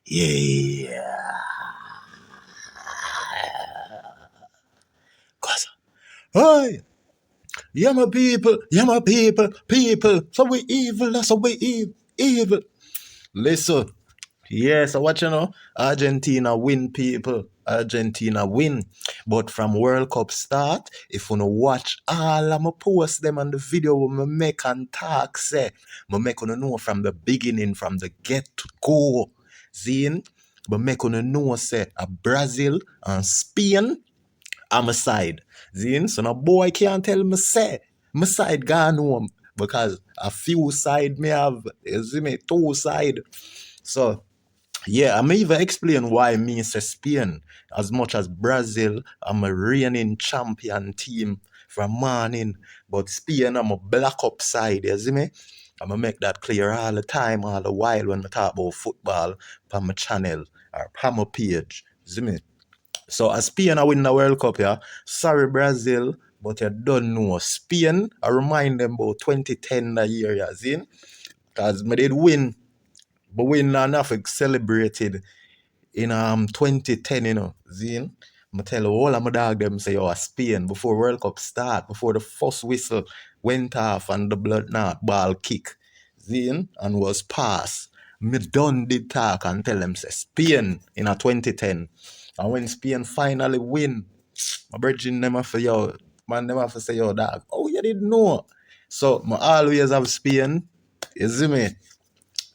Yeah. Cause, hey, yeah, my people. So we evil, that's how we evil. Listen, yeah, so what you know? Argentina win, people. Argentina win. But from World Cup start, if you watch all of my posts them on the video we make and talk, say, I make you know from the beginning, from the get go. Zine, but make you know say a Brazil and Spain on my side. Zine, so no boy can't tell me say my side gone home because a few side me have, you see me, two side. So yeah, I may even explain why me say Spain. As much as Brazil, I'm a reigning champion team from morning. But Spain, I'm a black up side, you see me? I'm going to make that clear all the time, all the while when I talk about football on my channel or on my page. You see me? So as Spain I win the World Cup, yeah. Sorry Brazil, but you don't know. Spain, I remind them about 2010 that year, you see? Because I did win, but win enough celebrated in 2010, you know, Zine. I tell all of my dog them say, oh, Spain, before World Cup start, before the first whistle went off and the blood not ball kick, Zine, and was pass. Me done did talk and tell them say Spain in a 2010. And when Spain finally win, my brethren them have to yo, man them have to say, yo, dog, oh, you didn't know. So I always have Spain, you see me?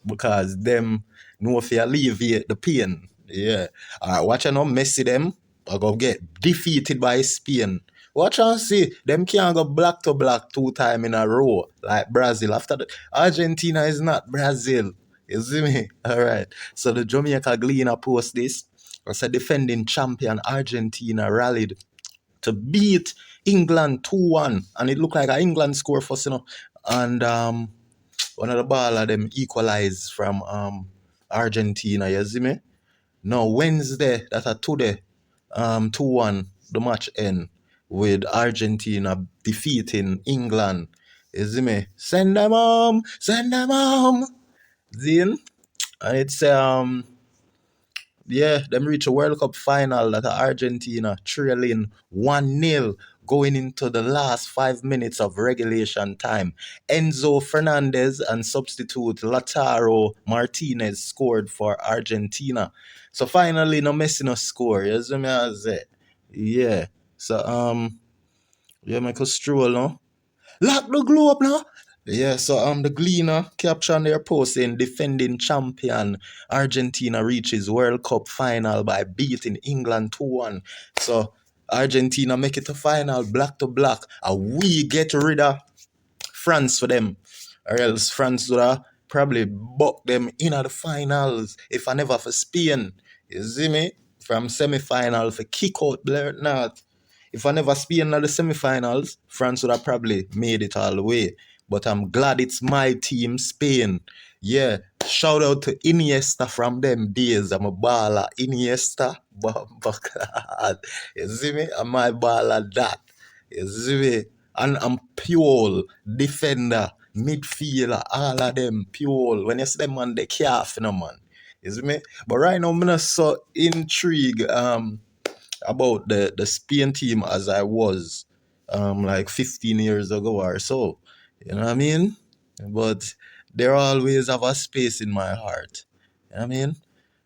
Because them know if you alleviate the pain. Yeah. Alright, watch out now, Messi them are gonna get defeated by Spain. Watch and see, them can't go black to black 2 times in a row like Brazil. After that, Argentina is not Brazil. You see me? Alright. So the Jamaica Gleaner post this. As a defending champion, Argentina rallied to beat England 2-1. And it looked like England score first, you know. And one of the ball of them equalize from Argentina, you see me? Now Wednesday, that's a today, 2-1, the match end with Argentina defeating England. You see me? Send them home, send them home. Zin? And it's yeah, them reach a World Cup final that Argentina trailing 1-0 going into the last 5 minutes of regulation time. Enzo Fernandez and substitute Lautaro Martinez scored for Argentina. So finally, no Messi no score. You see me as it? Yeah. So yeah, make a stroll, no? Lock the globe now. Yeah, so the Gleaner caption their post saying defending champion Argentina reaches World Cup final by beating England 2-1. So Argentina make it to final black to black. And we get rid of France for them. Or else France would have probably buck them in at the finals if I never for Spain. You see me? From semi-final for kick out Blair North. If I never Spain at the semi-finals, France would have probably made it all the way. But I'm glad it's my team, Spain. Yeah, shout out to Iniesta from them days. I'm a baller. Iniesta, Bumper. You see me? I'm my baller that. You see me? And I'm pure defender, midfielder, all of them pure. When you see them on the calf, you know, man. You see me? But right now, I'm not so intrigued about the Spain team as I was like 15 years ago or so. You know what I mean? But they always have a space in my heart. You know what I mean?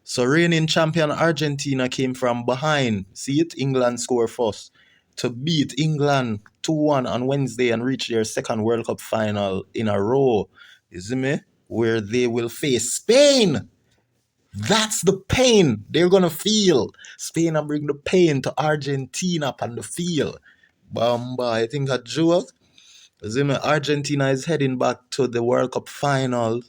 So reigning champion Argentina came from behind. See it? England score first to beat England 2-1 on Wednesday and reach their second World Cup final in a row. You see me? Where they will face Spain. That's the pain they're gonna feel. Spain will bring the pain to Argentina upon the field. Bamba, I think a joke. Argentina is heading back to the World Cup final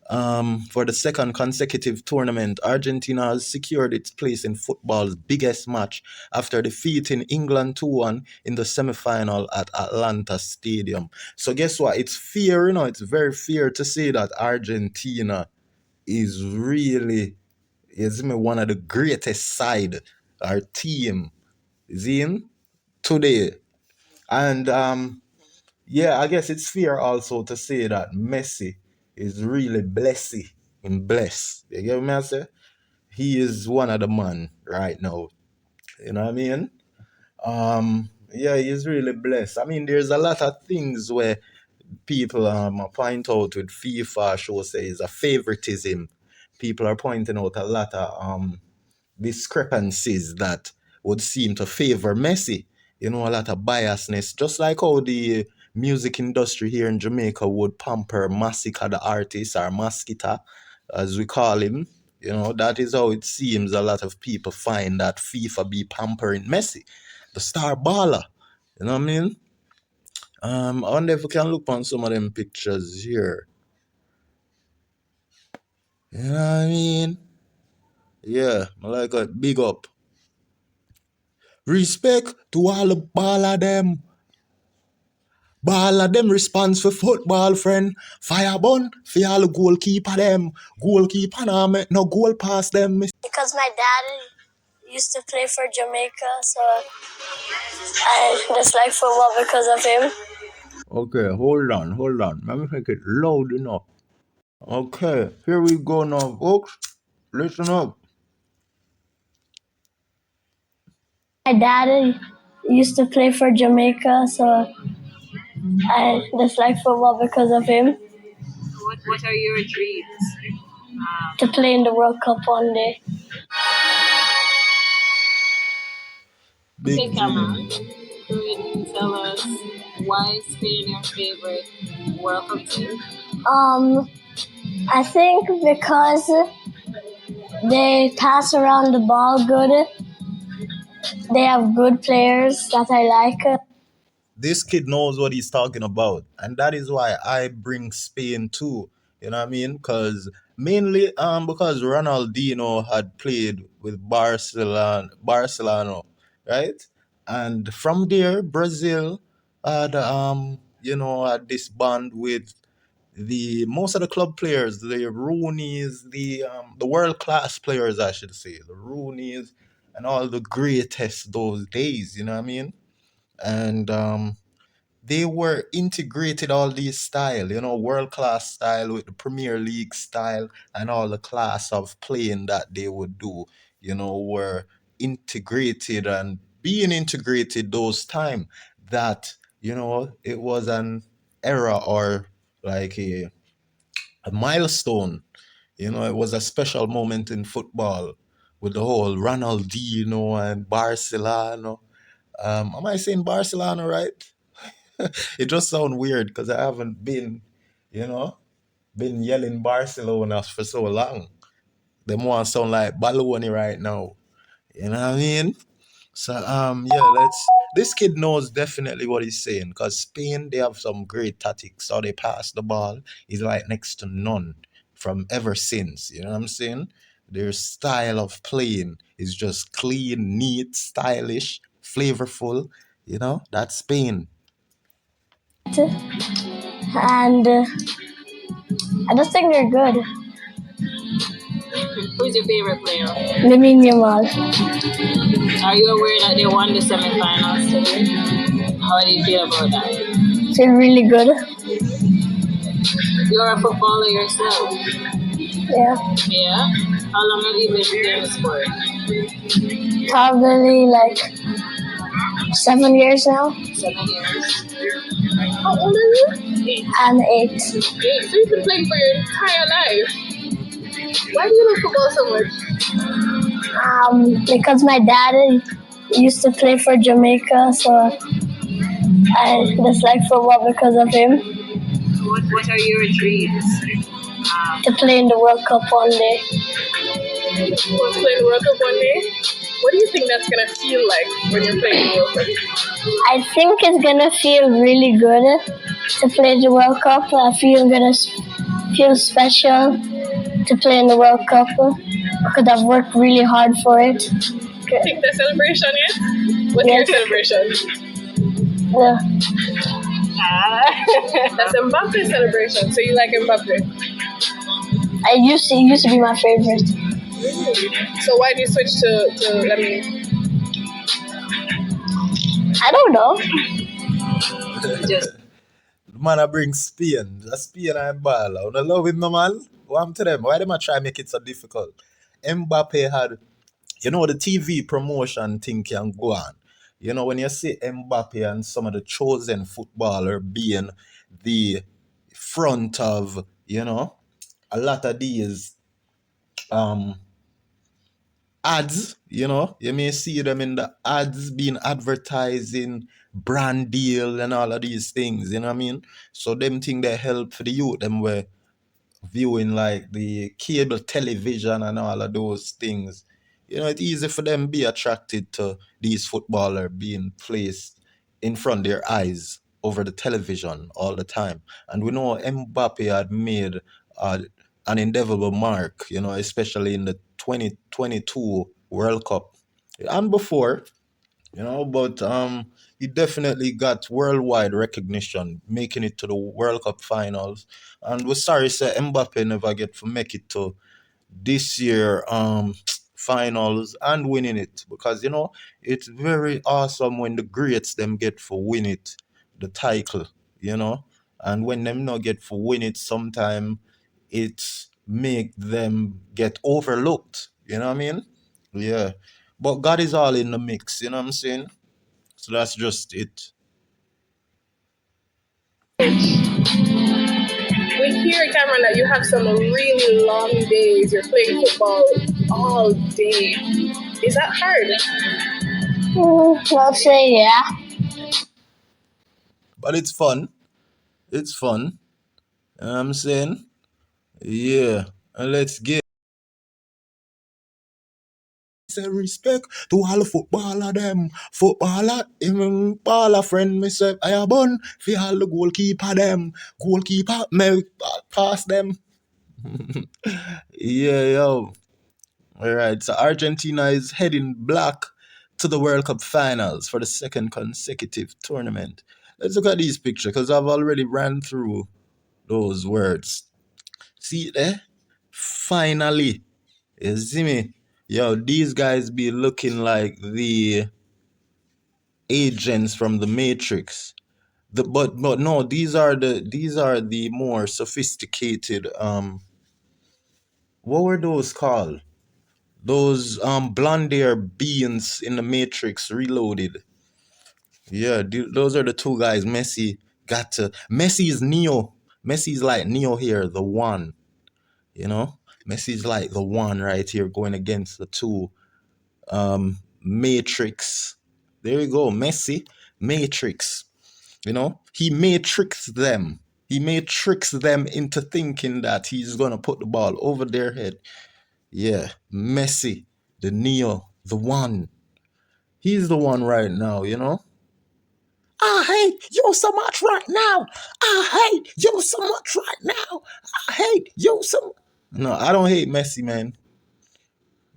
for the second consecutive tournament. Argentina has secured its place in football's biggest match after defeating England 2-1 in the semi-final at Atlanta Stadium. So guess what? It's fair, you know, it's very fair to say that Argentina is really one of the greatest side our team is in today. And yeah, I guess it's fair also to say that Messi is really blessy in bless. You get me I say? He is one of the man right now. You know what I mean? Yeah, he's really blessed. I mean, there's a lot of things where people point out with FIFA show say is a favoritism. People are pointing out a lot of discrepancies that would seem to favor Messi. You know, a lot of biasness, just like how the music industry here in Jamaica would pamper Masika, the artist, or Maskita, as we call him. You know, that is how it seems a lot of people find that FIFA be pampering Messi, the star baller. You know what I mean? I wonder if we can look on some of them pictures here. You know what I mean? Yeah, I like a big up. Respect to all the baller them. Baller them response for football friend. Fire bun for all the goalkeeper them. Goalkeeper now make no goal past them. Because my dad used to play for Jamaica, so I just like football because of him. Okay, hold on. Let me make it loud enough. Okay, here we go now, folks. Listen up. My dad used to play for Jamaica, so I just like football because of him. What are your dreams? To play in the World Cup one day. Big Okay, Cameron, could you tell us why Spain your favorite World Cup team? I think because they pass around the ball good. They have good players that I like. This kid knows what he's talking about, and that is why I bring Spain too. You know what I mean? Because mainly because Ronaldinho had played with Barcelona, right? And from there, Brazil had had this bond with the most of the club players, the Rooney's, the world class players, I should say, the Rooney's, and all the greatest those days. You know what I mean? And they were integrated all these style, world class style with the Premier League style and all the class of playing that they would do, were integrated and being integrated those time that, it was an era or like a milestone. It was a special moment in football with the whole Ronaldinho and Barcelona. Am I saying Barcelona right? It just sounds weird because I haven't you know, been yelling Barcelona for so long. Them want sound like Baloney right now. You know what I mean? So yeah, this kid knows definitely what he's saying because Spain they have some great tactics. How they pass the ball is like next to none from ever since. You know what I'm saying? Their style of playing is just clean, neat, stylish, flavorful. That's Spain. And I just think they're good. Who's your favorite player? Lamine Yamal. Are you aware that they won the semifinals today? How do you feel about that? Feel really good. You're a footballer yourself. Yeah. Yeah? How long have you been playing the sport? Probably like 7 years now. 7 years. How old are you? 8. I'm 8. 8. So you've been playing for your entire life. Why do you love football so much? Because my dad used to play for Jamaica, so I just like football because of him. What are your dreams? To play in the World Cup one day. You want to play in the World Cup one day? What do you think that's going to feel like when you're playing the World Cup? I think it's going to feel really good to play the World Cup. I feel going to feel special to play in the World Cup because I've worked really hard for it. Take the celebration yet? What's your celebration? Yeah. That's Mbappe's celebration. So you like Mbappe? I used to be my favorite. So why did you switch to Lamine? I don't know. Just Man, I bring Spain. The Spain and ball. I don't love him, no man. What am to them? Why them I try make it so difficult? Mbappe had, the TV promotion thing can go on. When you see Mbappe and some of the chosen footballer being the front of, a lot of these um ads, you may see them in the ads being advertising brand deal and all of these things, you know what I mean? So them thing they help for the youth, them were viewing like the cable television and all of those things. It's easy for them be attracted to these footballer being placed in front of their eyes over the television all the time. And we know Mbappe had made uh, an indelible mark, especially in the 2022 World Cup and before, but he definitely got worldwide recognition, making it to the World Cup finals. And we're sorry, say Mbappe never get to make it to this year finals and winning it, because it's very awesome when the greats them get for win it, the title, and when them not get for win it, sometime it make them get overlooked. You know what I mean? Yeah. But God is all in the mix, you know what I'm saying? So that's just it. we hear, Cameron, that you have some really long days. You're playing football all day. Is that hard? I'll say yeah. But it's fun. It's fun. You know what I'm saying? Yeah. And let's get say respect to all the footballer them. Footballer, baller friend, me say I a bun for all the goalkeeper them. Goalkeeper, me pass them. Yeah, yo. All right. So Argentina is heading black to the World Cup finals for the second consecutive tournament. Let's look at these pictures because I've already ran through those words. See there? Finally. You see me? Yo, these guys be looking like the agents from the Matrix. But no, these are the more sophisticated what were those called? Those blonde hair beings in the Matrix Reloaded. Yeah, those are the two guys. Messi is Neo. Messi's like Neo here, the one. Messi's like the one right here going against the two Matrix. There you go, Messi, Matrix. He matrix them. He matrix them into thinking that he's gonna put the ball over their head. Yeah, Messi, the Neo, the one. He's the one right now. I hate you so much right now. I hate you so much right now. I hate you so. No, I don't hate Messi, man.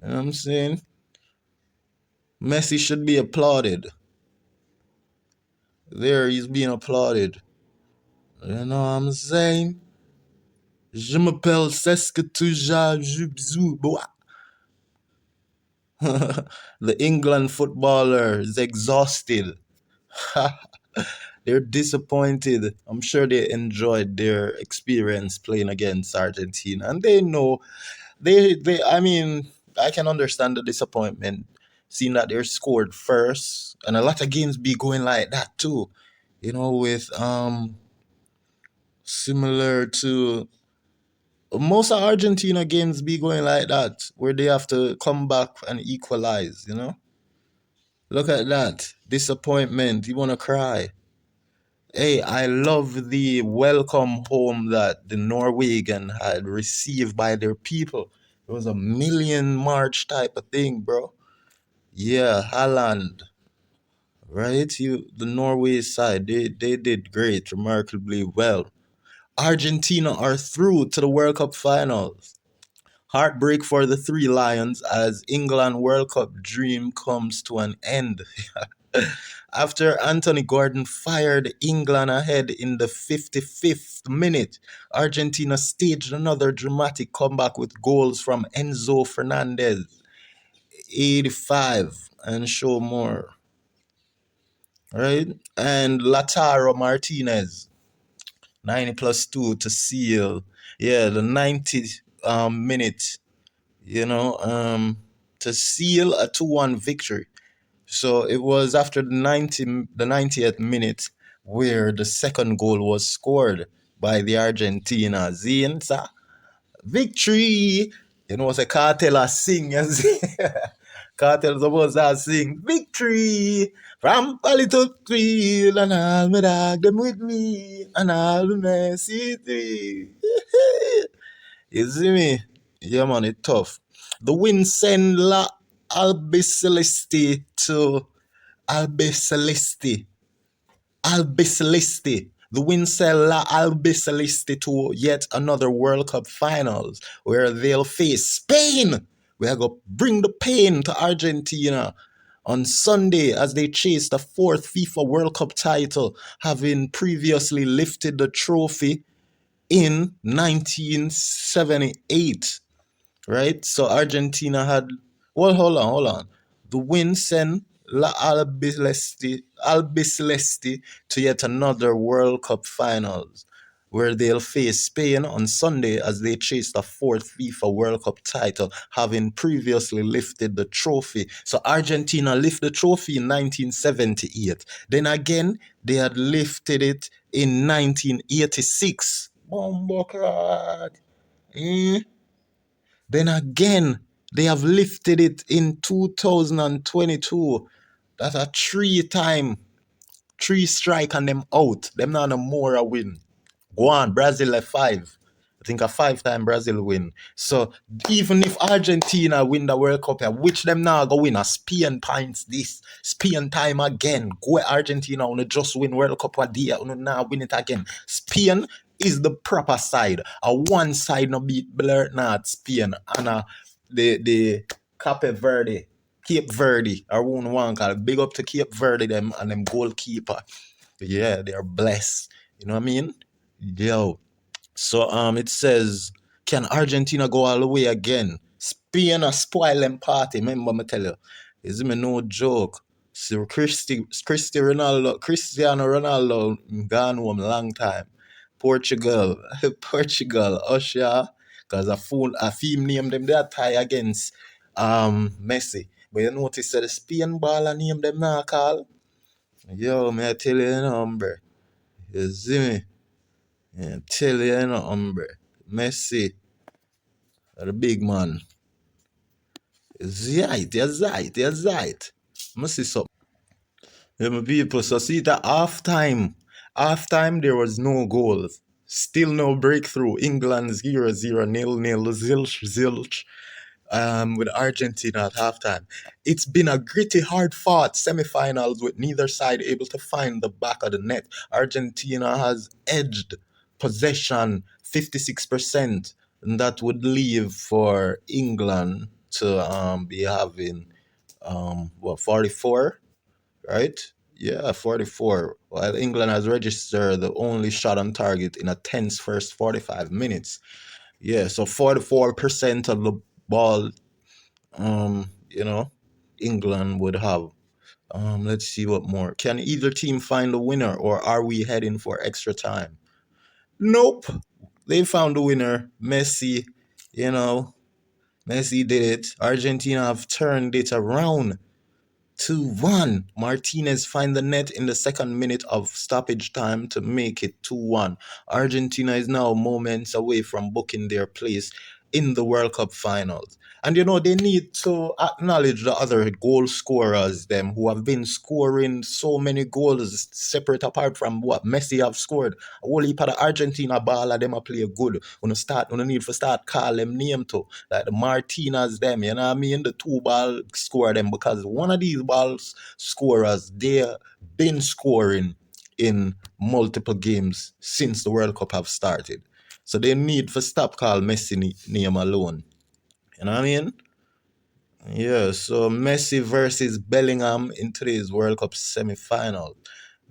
You know what I'm saying? Messi should be applauded. There, he's being applauded. You know what I'm saying? Je m'appelle Seskatuja Jubzu. The England footballer is exhausted. They're disappointed. I'm sure they enjoyed their experience playing against Argentina, and they know they. I mean, I can understand the disappointment, seeing that they're scored first, and a lot of games be going like that too. With similar to most of Argentina games be going like that, where they have to come back and equalize. Look at that. Disappointment. You want to cry. Hey, I love the welcome home that the Norwegian had received by their people. It was a million march type of thing, bro. Yeah, Holland, right? The Norway side, they did great, remarkably well. Argentina are through to the World Cup finals. Heartbreak for the Three Lions as England World Cup dream comes to an end. After Anthony Gordon fired England ahead in the 55th minute, Argentina staged another dramatic comeback with goals from Enzo Fernandez, 85, and show more. right? And Lautaro Martinez, 90 plus 2 to seal. Yeah, the 90 minute, you know, to seal a 2-1 victory. So it was after the 90th minute where the second goal was scored by the Argentina. Zinsa victory. You know what's a cartel a sing and sing. Cartel supposed to sing victory from a little field and all my dog them with me and all the messy three. You see me? Yeah man, it tough. The win send La Albiceleste to Albiceleste Albiceleste. The win send La Albiceleste to yet another World Cup finals where they'll face Spain. We are going to bring the pain to Argentina on Sunday as they chase the fourth FIFA World Cup title, having previously lifted the trophy in 1978, right? So Argentina had, well, hold on. The win sent La Albiceleste to yet another World Cup finals, where they'll face Spain on Sunday as they chase the fourth FIFA World Cup title, having previously lifted the trophy. So Argentina lifted the trophy in 1978. Then again, they had lifted it in 1986. Bombocrat. Then again, they have lifted it in 2022. That's a three strike and them out. Them not no more a win. Go on, Brazil at five. I think a 5-time Brazil win. So even if Argentina win the World Cup, which them now go win a Spain points this, Spain time again. Go Argentina on just win World Cup a day, on now win it again. Spain is the proper side. A one side no beat blur not Spain and the Cape Verde, or one call big up to Cape Verde them and them goalkeeper. Yeah, they're blessed. You know what I mean? Yo, so it says, can Argentina go all the way again? Spain a spoil them party. Remember me tell you, is me no joke. So Cristiano Ronaldo gone home long time. Portugal, Portugal, Usher, cause a theme name them they tie against Messi. But you notice that the Spain ball name them now call. Yo, me I tell you, bro. You see me? Yeah, tell you, hombre. Messi, the big man. Is right, you're right. Must see something. Yeah, my people, so see that half time. Half time, there was no goals. Still no breakthrough. England 0-0, 0-0, zilch, zilch. With Argentina at halftime. It's been a gritty, hard fought semifinals with neither side able to find the back of the net. Argentina has edged possession 56%, and that would leave for England to be having 44, right? Yeah, 44. While England has registered the only shot on target in a tense first 45 minutes. Yeah, so 44% of the ball you know, England would have. Let's see what more. Can either team find a winner or are we heading for extra time? Nope. They found a winner. Messi, you know, Messi did it. Argentina have turned it around. 2-1. Martinez find the net in the second minute of stoppage time to make it 2-1. Argentina is now moments away from booking their place in the World Cup finals. And you know, they need to acknowledge the other goal scorers, them who have been scoring so many goals separate apart from what Messi have scored. A whole heap of the Argentina baller them a play good. When you need to start call them name too. Like the Martinez them, you know what I mean? The two ball score them because one of these balls scorers, they been scoring in multiple games since the World Cup have started. So they need to stop call Messi name alone. You know what I mean? Yeah, so Messi versus Bellingham in today's World Cup semi-final.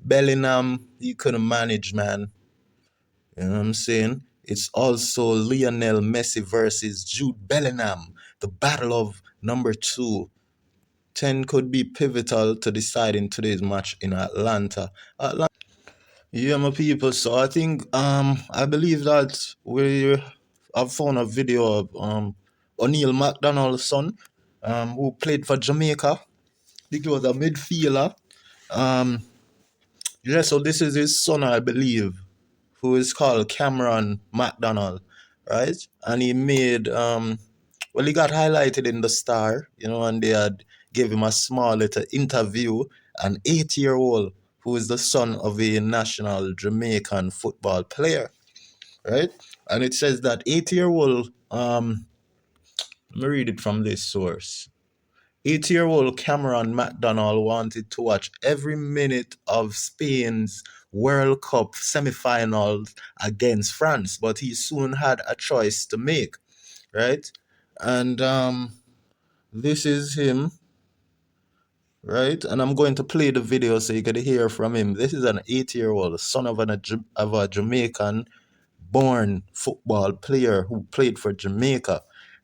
Bellingham, he couldn't manage, man. You know what I'm saying? It's also Lionel Messi versus Jude Bellingham. The battle of number two. 10 could be pivotal to deciding today's match in Atlanta. Yeah, my people. So I think I believe that we have found a video of O'Neal McDonald's son, who played for Jamaica. I think he was a midfielder. Um, yeah, so this is his son, I believe, who is called Cameron McDonald, right? And he made well, he got highlighted in the Star, and they had gave him a small little interview. An 8-year-old who is the son of a national Jamaican football player, right? And it says that 8-year-old, let me read it from this source. 8-year-old Cameron McDonald wanted to watch every minute of Spain's World Cup semi-finals against France, but he soon had a choice to make, right? And this is him, right? And I'm going to play the video so you can hear from him. This is an 8-year-old son of a Jamaican born football player who played for Jamaica,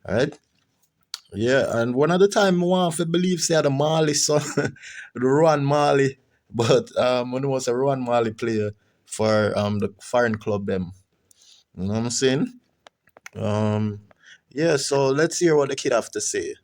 right? Yeah, and one of the time I want to believe say the Marley son, the Ron Marley, but when he was a Ron Marley player for the foreign club them. You know what I'm saying? Um yeah, so let's hear what the kid have to say.